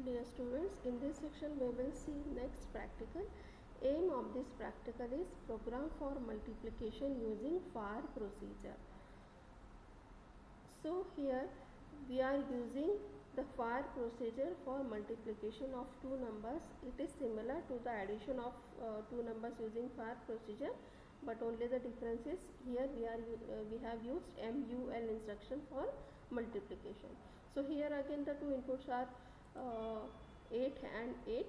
Dear students, in this section we will see next practical. Aim of this practical is program for multiplication using FAR procedure. So here we are using the FAR procedure for multiplication of two numbers. It is similar to the addition of two numbers using FAR procedure, but only the difference is here we have used MUL instruction for multiplication. So here again the two inputs are 8 and 8,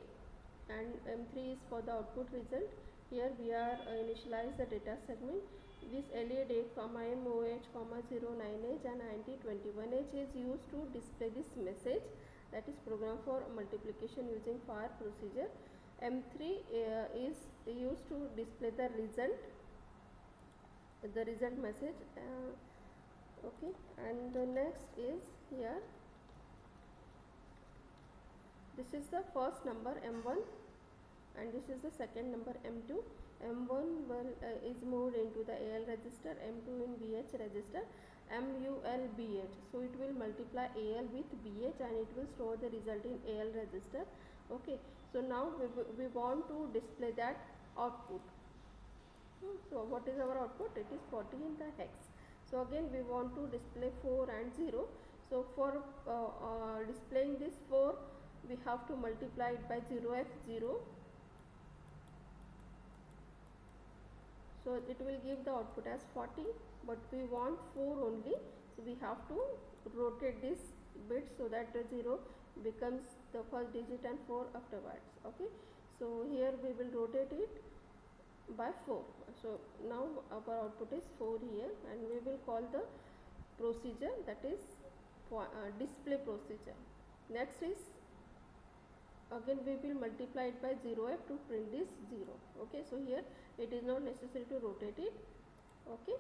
and M3 is for the output result. Here we are initialize the data segment. This LA date, MOH, 09H and 9021H is used to display this message, that is program for multiplication using FAR procedure. M3 is used to display the result message. Okay, and the next is here. This is the first number M1 and this is the second number M2. M1 is moved into the AL register, M2 in BH register, MUL BH. So it will multiply AL with BH and it will store the result in AL register. Okay, so now we want to display that output. So what is our output? It is 40 in the hex. So again we want to display 4 and 0. So for displaying this 4, we have to multiply it by 0f0. So it will give the output as 40, but we want 4 only. So we have to rotate this bit so that the 0 becomes the first digit and 4 afterwards. Okay. So here we will rotate it by 4. So now our output is 4 here, and we will call the procedure, that is display procedure. Next is again we will multiply it by 0f to print this 0. Okay, so here it is not necessary to rotate it. Okay,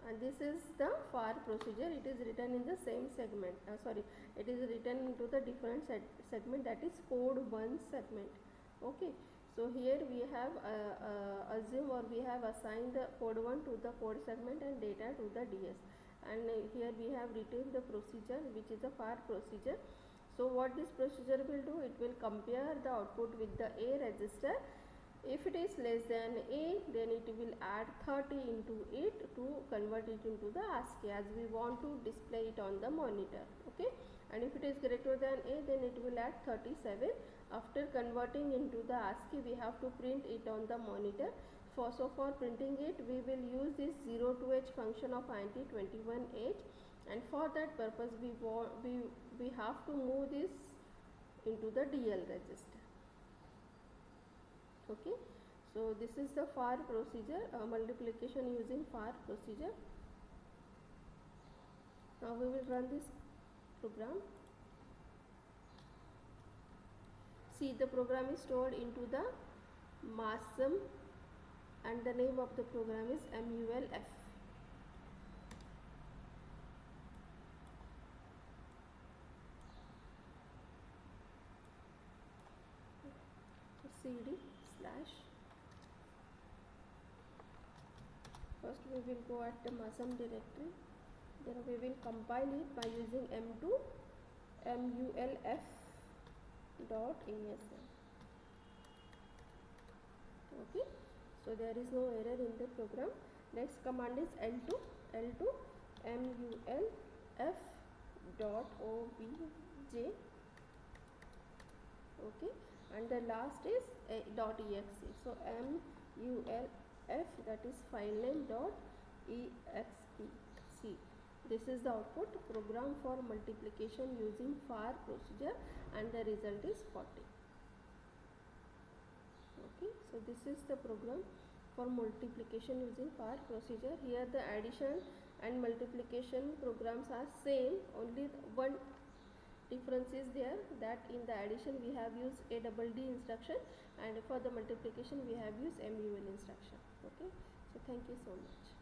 and this is the FAR procedure. It is written in the same segment, it is written into the different segment, that is code 1 segment. Okay, so here we have assume or we have assigned the code 1 to the code segment and data to the DS, and here we have written the procedure, which is a FAR procedure. So what this procedure will do, it will compare the output with the A register. If it is less than A, then it will add 30 into it to convert it into the ASCII, as we want to display it on the monitor. Okay, and if it is greater than A, then it will add 37. After converting into the ASCII, we have to print it on the monitor. So for printing it, we will use this 0 to H function of int21H, and for that purpose we have to move this into the DL register. Okay, so this is the FAR procedure, multiplication using FAR procedure. Now we will run this program. See, the program is stored into the MASM, and the name of the program is MULF. CD slash, first we will go at the MASM directory, then we will compile it by using M2 MULF dot ASM. Okay, so there is no error in the program. Next command is L2 MULF dot OBJ. Okay, and the last is .exe. So MULF, that is file name .exe. This is the output, program for multiplication using FAR procedure, and the result is 40. Okay, so this is the program for multiplication using FAR procedure. Here the addition and multiplication programs are same, only one difference is there, that in the addition we have used ADD instruction, and for the multiplication we have used MUL instruction. Okay, so thank you so much.